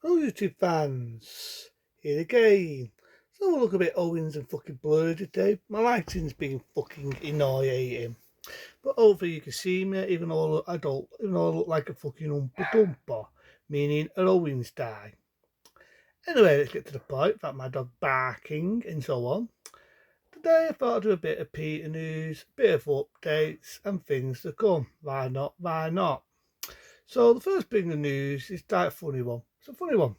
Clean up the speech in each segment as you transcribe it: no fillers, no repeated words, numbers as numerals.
Hello YouTube fans, here again. So we'll look a bit Owens and fucking blurry today. My lighting's been fucking annoying. But hopefully you can see me even though I look adult, even though I look like a fucking umpa dumper, meaning an Owens die. Anyway, let's get to the point about my dog barking and so on. Today I thought I'd do a bit of Peter news, a bit of updates and things to come. Why not? Why not? So the first bit of news is quite a funny one. It's a funny one.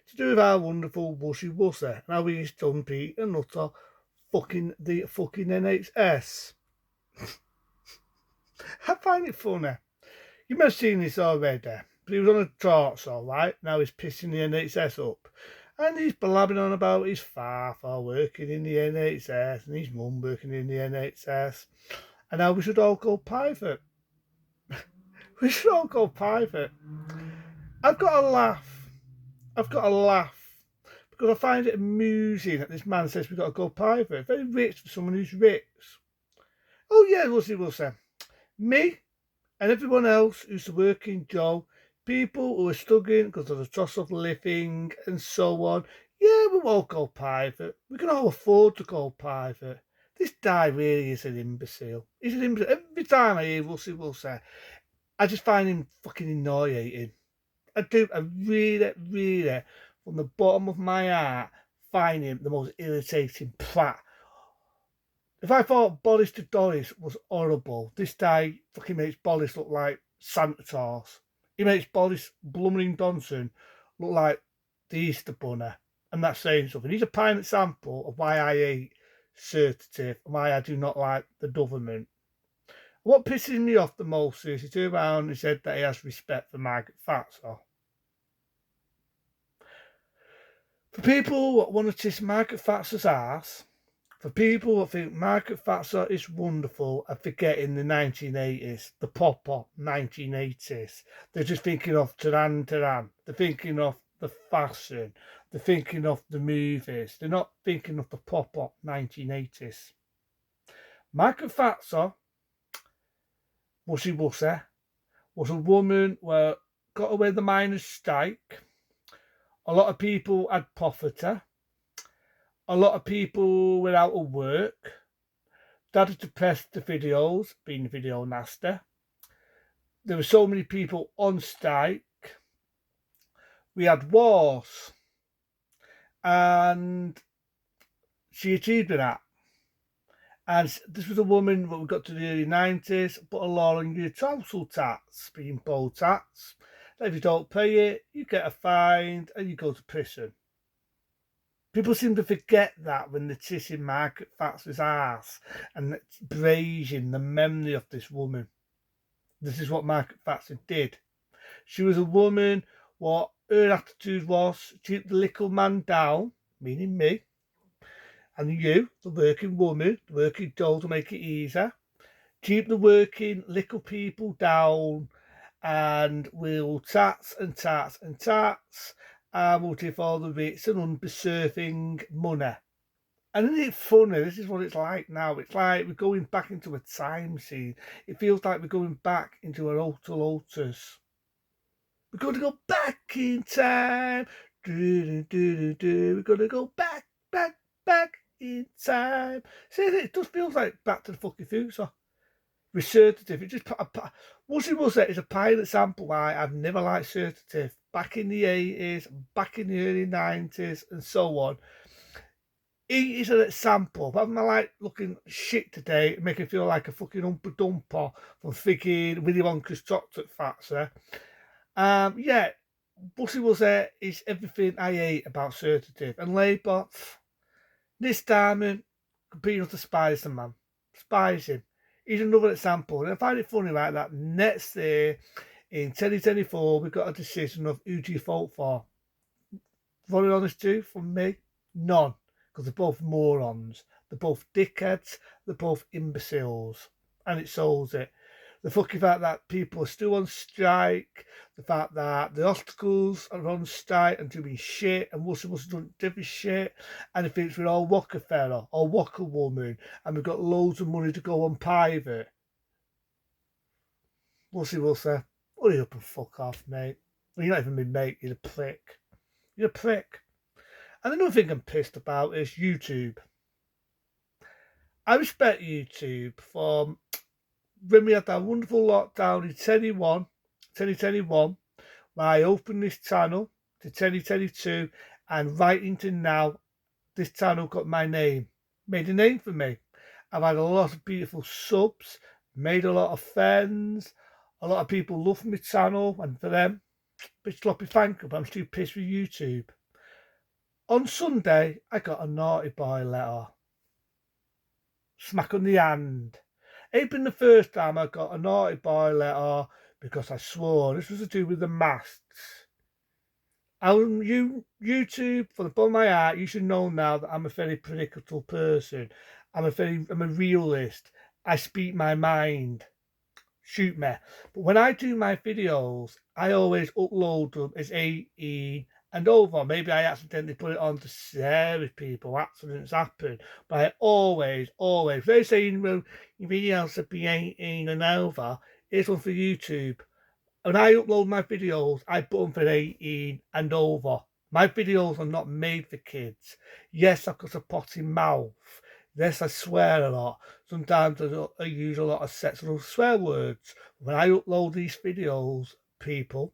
To do with our wonderful Wushy Wusser and how he's done Pete and Nutter fucking the fucking NHS. I find it funny. You may have seen this already, but he was on a torch, alright. Now he's pissing the NHS up. And he's blabbing on about his father working in the NHS and his mum working in the NHS. And how we should all go private. We should all go private. I've got a laugh. I've got a laugh because I find it amusing that this man says we've got to go private. Very rich for someone who's rich. Oh yeah, we'll say. Me and everyone else who's a working Joe, people who are struggling because of the cost of living and so on. Yeah, we won't go private. We can all afford to go private. This guy really is an imbecile. He's an imbecile. Every time I hear will say, I just find him fucking annoying. I do. I really, from the bottom of my heart, find him the most irritating prat. If I thought Boris to Doris was horrible, this guy fucking makes Boris look like Santa Claus. He makes Boris Blummering Johnson look like the Easter Bunny. And that's saying something. He's a prime example of why I hate certainty and why I do not like the government. What pisses me off the most is he turned around and he said that he has respect for Margaret Thatcher. For people that want to kiss Margaret Thatcher's ass, for people that think Margaret Thatcher is wonderful and forgetting the 1980s, the proper 1980s, they're just thinking of Taran Taran. They're thinking of the fashion. They're thinking of the movies. They're not thinking of the proper 1980s. Margaret Thatcher, Wushy Wusser, was a woman who got away the miners' strike. A lot of people had poverty. A lot of people were out of work. Started to press the videos, being video nasty. There were so many people on strike. We had wars. And she achieved that. And this was a woman when we got to the early 90s, put a law on your council tax, being poll tax. That if you don't pay it, you get a fine and you go to prison. People seem to forget that when they're kissing Margaret Thatcher's ass and praising the memory of this woman. This is what Margaret Thatcher did. She was a woman, what her attitude was, keep the little man down, meaning me, and you, the working woman, the working doll to make it easier. Keep the working little people down and we'll tax and tax and tax and we'll give all the rich and undeserving money. And isn't it funny? This is what it's like now. It's like we're going back into a time scene. It feels like we're going back into an Hotel Lotus. We're going to go back in time. We're going to go back in time. See, it just feels like Back to the fucking future. Resurgative. It just Wuzzy Wuzzy is a prime example why I've never liked Certative. Back in the 80s, back in the early 90s, and so on. He is an example. But I'm like looking shit today, making me feel like a fucking umpa dumper from thinking Willy Wonka's chocolate factory. Yeah, Wuzzy Wuzzy is everything I hate about Certative. And Labour, this Diamond, competing with the Spider Man. Spies him. He's another example. And I find it funny, right, that next year in 2024, we've got a decision of who do you vote for? Very honest to you, from me, none. Because they're both morons. They're both dickheads. They're both imbeciles. And it solves it. The fucking fact that people are still on strike, the fact that the hospitals are on strike and doing shit, and Russell doing different shit, and it thinks we're all Rockefeller or Walker Woman, and we've got loads of money to go on private. We'll say, hurry up and fuck off, mate. Well, you're not even my mate, you're a prick. You're a prick. And another thing I'm pissed about is YouTube. I respect YouTube for when we had that wonderful lockdown in 2021, when I opened this channel to 2022, and right into now, this channel got my name, made a name for me. I've had a lot of beautiful subs, made a lot of friends, a lot of people love my channel, and for them, bit sloppy thank you, but I'm still pissed with YouTube. On Sunday, I got a naughty boy letter. Smack on the hand. Ain't been the first time I got a naughty boy letter because I swore. This was to do with the masks. YouTube, from the bottom of my heart, you should know now that I'm a very predictable person. I'm a realist. I speak my mind. Shoot me. But when I do my videos, I always upload them as 18 and over. Maybe I accidentally put it on to share with people. Accidents happen. But I always, if they're saying, well, your videos should be 18 and over, here's one for YouTube. When I upload my videos, I put them for 18 and over. My videos are not made for kids. Yes, I've got a potty mouth. Yes, I swear a lot. Sometimes I use a lot of sexual swear words. When I upload these videos, people,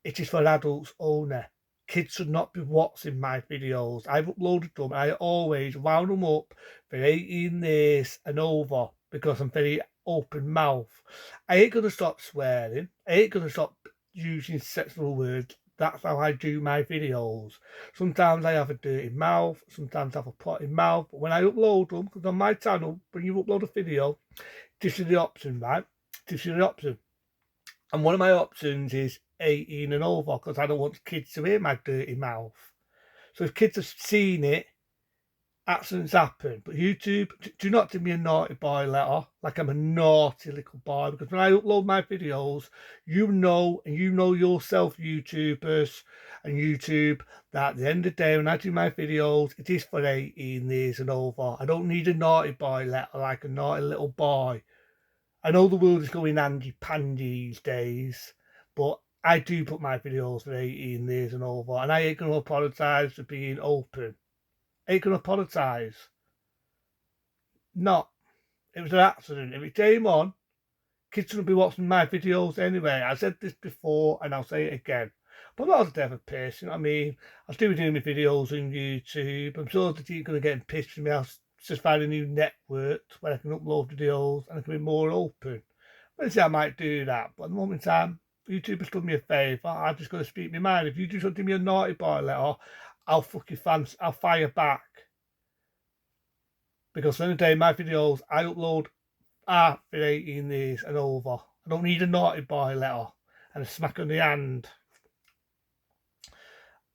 it is for adults only. Kids should not be watching my videos. I've uploaded them. I always round them up for 18 days and over because I'm very open mouth. I ain't going to stop swearing. I ain't going to stop using sexual words. That's how I do my videos. Sometimes I have a dirty mouth, sometimes I have a potty mouth. But when I upload them, because on my channel, when you upload a video, this is the option, right? This is the option. And one of my options is 18 and over because I don't want kids to hear my dirty mouth. So if kids have seen it, accidents happen. But YouTube, do not give me a naughty boy letter like I'm a naughty little boy, because when I upload my videos, you know, and you know yourself, YouTubers and YouTube, that at the end of the day, when I do my videos, it is for 18 years and over. I don't need a naughty boy letter like a naughty little boy. I know the world is going handy-pandy these days, but I do put my videos for 18 years and over, and I ain't going to apologise for being open. Ain't gonna apologise. Not. It was an accident. If it came on, kids shouldn't be watching my videos anyway. I said this before and I'll say it again. But I'm not a devil person. I mean, I'll still be doing my videos on YouTube. I'm sure that you're going to get pissed with me. I'll just find a new network where I can upload videos and I can be more open. Let's see, I might do that. But at the moment in time, YouTube has done me a favour. I've just got to speak my mind. If you just want to give me a naughty boy letter, I'll fucking fans. I'll fire back. Because at the end of the day, my videos I upload are for 18 years and over. I don't need a naughty boy letter and a smack on the hand.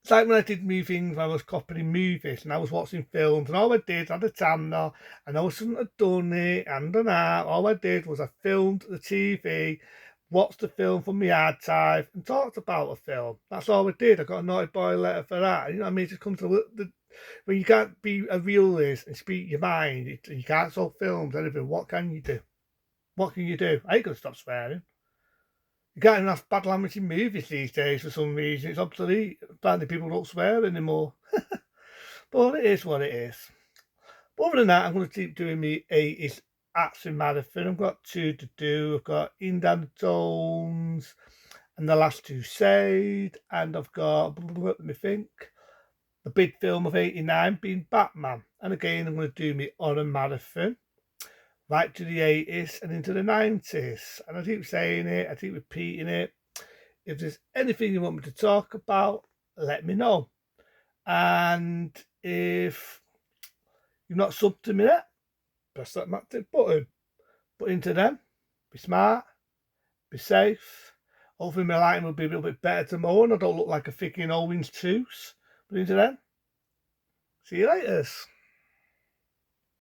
It's like when I did movies, I was copying movies and I was watching films, and all I did, I had a camera, and I shouldn't have done it and done that. All I did was I filmed the TV, watched the film from my archive, and talked about the film. That's all I did. I got a naughty boy letter for that. You know what I mean? It just comes to when you can't be a realist and speak your mind, you can't solve films, anything. What can you do? What can you do? I ain't gonna stop swearing. You can't even have bad language in movies these days for some reason. It's obsolete. Apparently people don't swear anymore. But it is what it is. But other than that, I'm going to keep doing my 80s action marathon. I've got 2 to do. I've got Indiana Jones and The Last Crusade. And I've got, let me think, the big film of 89 being Batman. And again, I'm going to do my horror marathon right to the 80s and into the 90s. And I keep saying it, I keep repeating it. If there's anything you want me to talk about, let me know. And if you've not subbed to me yet, press that magic button. But into them, be smart, be safe. Hopefully my lighting will be a little bit better tomorrow and I don't look like a freaking orange tooth. But into them, see you later.